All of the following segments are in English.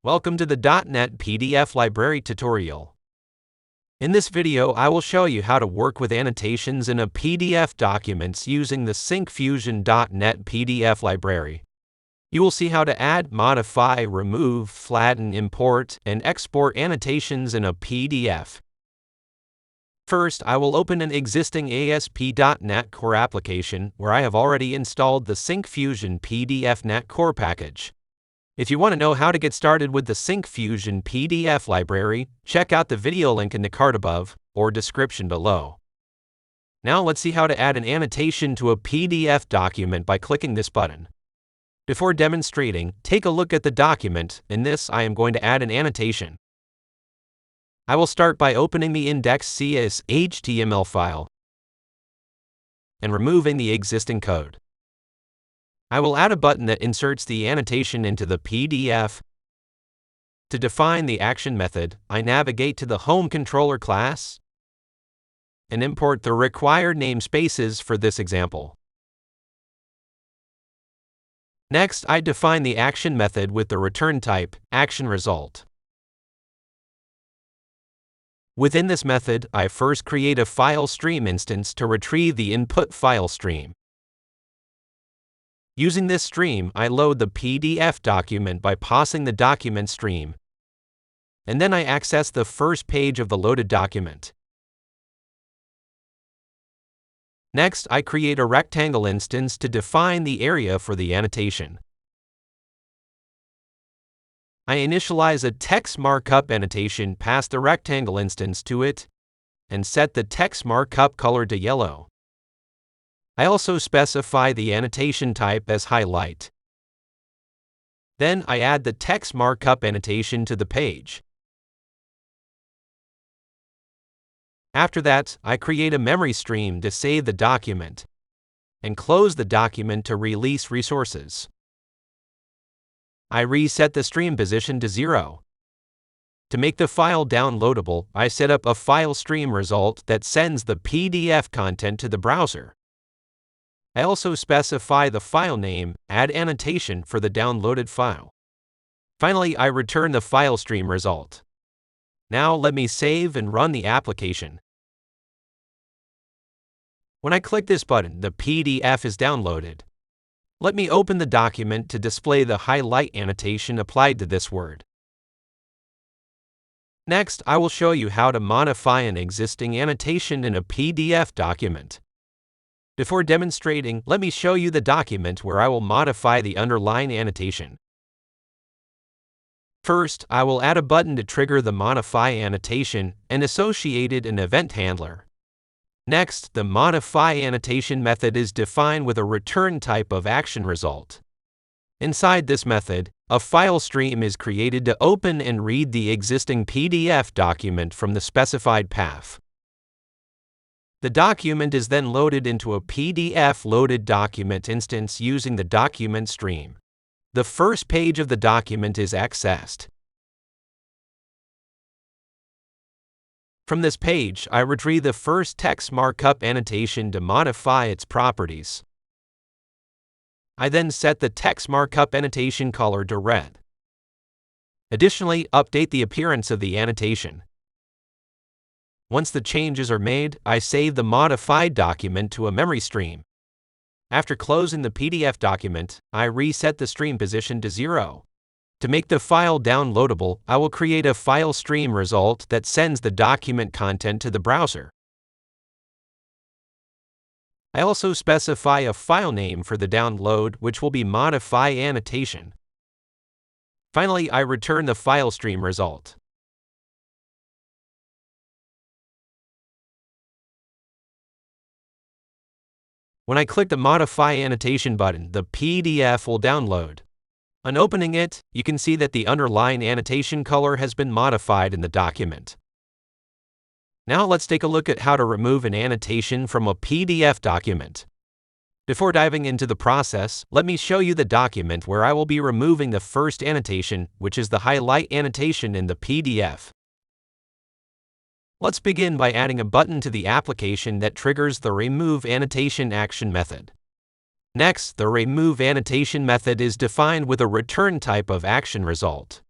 Welcome to the .NET PDF Library tutorial. In this video, I will show you how to work with annotations in a PDF documents using the Syncfusion .NET PDF Library. You will see how to add, modify, remove, flatten, import, and export annotations in a PDF. First, I will open an existing ASP.NET Core application where I have already installed the Syncfusion PDF .NET Core package. If you want to know how to get started with the Syncfusion PDF library, check out the video link in the card above or description below. Now let's see how to add an annotation to a PDF document by clicking this button. Before demonstrating, take a look at the document. In this, I am going to add an annotation. I will start by opening the index.cs HTML file and removing the existing code. I will add a button that inserts the annotation into the PDF. To define the action method, I navigate to the Home Controller class and import the required namespaces for this example. Next, I define the action method with the return type, action result. Within this method, I first create a file stream instance to retrieve the input file stream. Using this stream, I load the PDF document by pausing the document stream, and then I access the first page of the loaded document. Next, I create a rectangle instance to define the area for the annotation. I initialize a text markup annotation past the rectangle instance to it, and set the text markup color to yellow. I also specify the annotation type as highlight. Then I add the text markup annotation to the page. After that, I create a memory stream to save the document and close the document to release resources. I reset the stream position to 0. To make the file downloadable, I set up a file stream result that sends the PDF content to the browser. I also specify the file name, add annotation for the downloaded file. Finally, I return the file stream result. Now let me save and run the application. When I click this button, the PDF is downloaded. Let me open the document to display the highlight annotation applied to this word. Next, I will show you how to modify an existing annotation in a PDF document. Before demonstrating, let me show you the document where I will modify the underlying annotation. First, I will add a button to trigger the modify annotation and associated an event handler. Next, the modify annotation method is defined with a return type of action result. Inside this method, a file stream is created to open and read the existing PDF document from the specified path. The document is then loaded into a PDF loaded document instance using the document stream. The first page of the document is accessed. From this page, I retrieve the first text markup annotation to modify its properties. I then set the text markup annotation color to red. Additionally, update the appearance of the annotation. Once the changes are made, I save the modified document to a memory stream. After closing the PDF document, I reset the stream position to 0. To make the file downloadable, I will create a file stream result that sends the document content to the browser. I also specify a file name for the download, which will be modify annotation. Finally, I return the file stream result. When I click the Modify Annotation button, the PDF will download. On opening it, you can see that the underlying annotation color has been modified in the document. Now let's take a look at how to remove an annotation from a PDF document. Before diving into the process, let me show you the document where I will be removing the first annotation, which is the highlight annotation in the PDF. Let's begin by adding a button to the application that triggers the Remove Annotation action method. Next, the Remove Annotation method is defined with a return type of action result.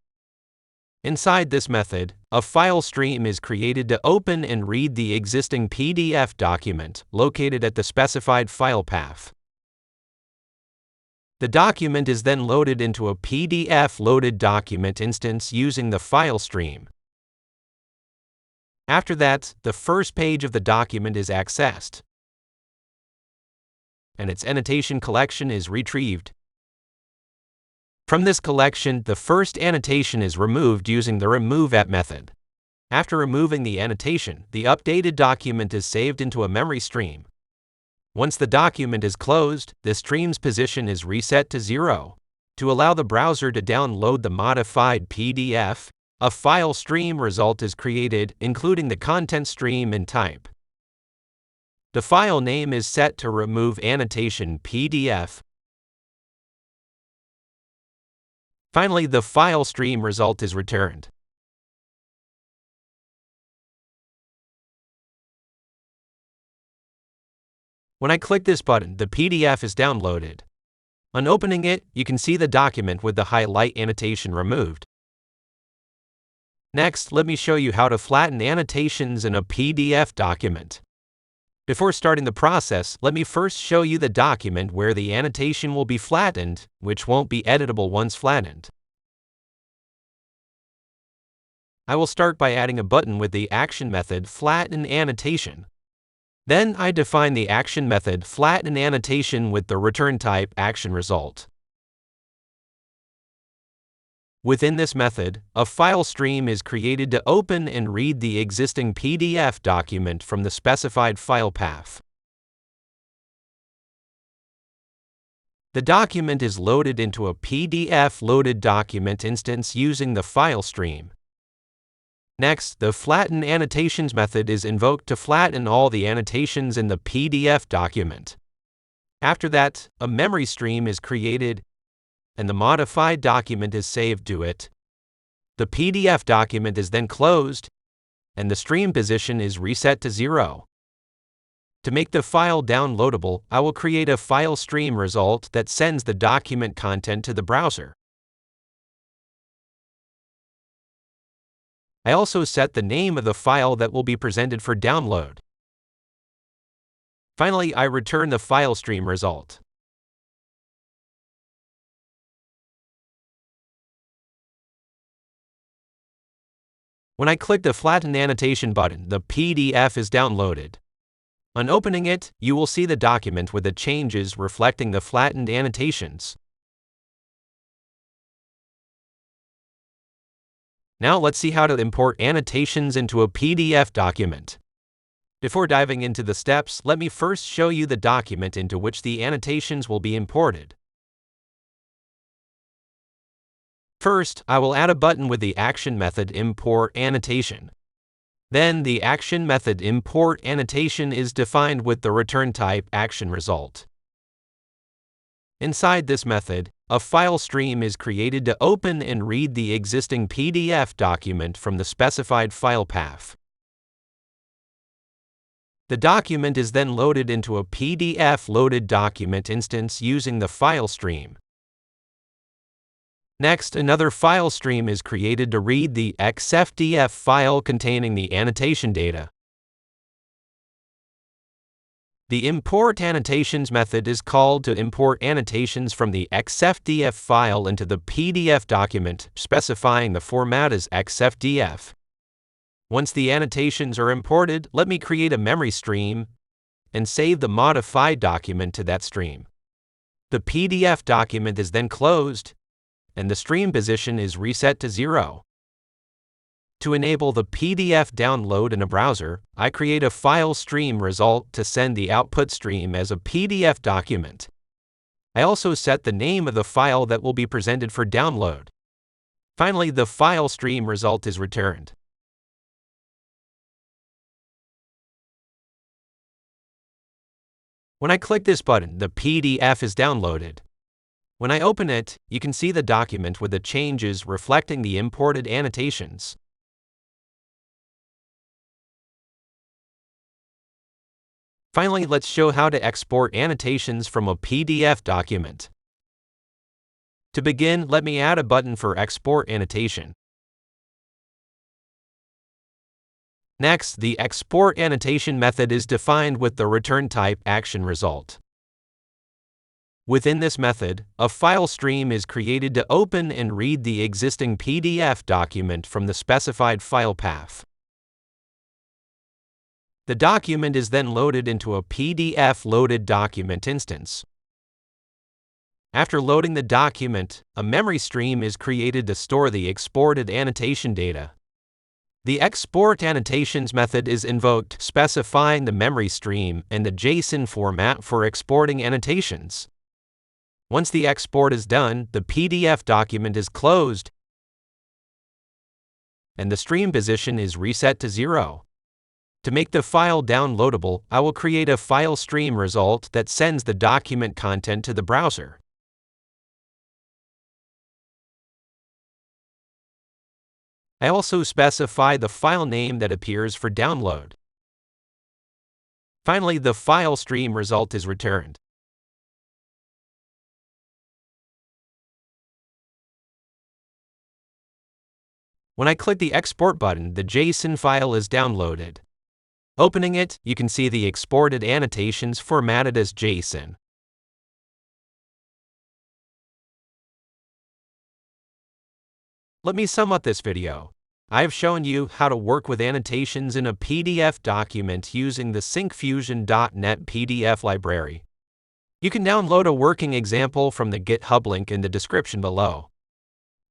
Inside this method, a file stream is created to open and read the existing PDF document located at the specified file path. The document is then loaded into a PDF loaded document instance using the file stream. After that, the first page of the document is accessed, and its annotation collection is retrieved. From this collection, the first annotation is removed using the remove@. method. After removing the annotation, the updated document is saved into a memory stream. Once the document is closed, the stream's position is reset to 0. To allow the browser to download the modified PDF, a file stream result is created, including the content stream and type. The file name is set to remove annotation PDF. Finally, the file stream result is returned. When I click this button, the PDF is downloaded. On opening it, you can see the document with the highlight annotation removed. Next, let me show you how to flatten annotations in a PDF document. Before starting the process, let me first show you the document where the annotation will be flattened, which won't be editable once flattened. I will start by adding a button with the action method flatten annotation. Then I define the action method flatten annotation with the return type action result. Within this method, a file stream is created to open and read the existing PDF document from the specified file path. The document is loaded into a PDF loaded document instance using the file stream. Next, the flatten annotations method is invoked to flatten all the annotations in the PDF document. After that, a memory stream is created, and the modified document is saved to it. The PDF document is then closed, and the stream position is reset to 0. To make the file downloadable, I will create a file stream result that sends the document content to the browser. I also set the name of the file that will be presented for download. Finally, I return the file stream result. When I click the Flatten Annotation button, the PDF is downloaded. On opening it, you will see the document with the changes reflecting the flattened annotations. Now let's see how to import annotations into a PDF document. Before diving into the steps, let me first show you the document into which the annotations will be imported. First, I will add a button with the action method import annotation. Then the action method import annotation is defined with the return type action result. Inside this method, a file stream is created to open and read the existing PDF document from the specified file path. The document is then loaded into a PDF loaded document instance using the file stream. Next, another file stream is created to read the XFDF file containing the annotation data. The import annotations method is called to import annotations from the XFDF file into the PDF document, specifying the format as XFDF. Once the annotations are imported, let me create a memory stream and save the modified document to that stream. The PDF document is then closed, and the stream position is reset to 0. To enable the PDF download in a browser, I create a file stream result to send the output stream as a PDF document. I also set the name of the file that will be presented for download. Finally, the file stream result is returned. When I click this button, the PDF is downloaded. When I open it, you can see the document with the changes reflecting the imported annotations. Finally, let's show how to export annotations from a PDF document. To begin, let me add a button for Export Annotation. Next, the export annotation method is defined with the return type action result. Within this method, a file stream is created to open and read the existing PDF document from the specified file path. The document is then loaded into a PDF loaded document instance. After loading the document, a memory stream is created to store the exported annotation data. The export annotations method is invoked, specifying the memory stream and the JSON format for exporting annotations. Once the export is done, the PDF document is closed and the stream position is reset to 0. To make the file downloadable, I will create a file stream result that sends the document content to the browser. I also specify the file name that appears for download. Finally, the file stream result is returned. When I click the export button, the JSON file is downloaded. Opening it, you can see the exported annotations formatted as JSON. Let me sum up this video. I have shown you how to work with annotations in a PDF document using the Syncfusion .NET PDF Library. You can download a working example from the GitHub link in the description below.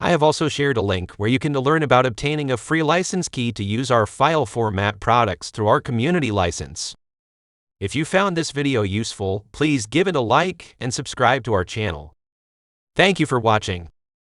I have also shared a link where you can learn about obtaining a free license key to use our file format products through our community license. If you found this video useful, please give it a like and subscribe to our channel. Thank you for watching.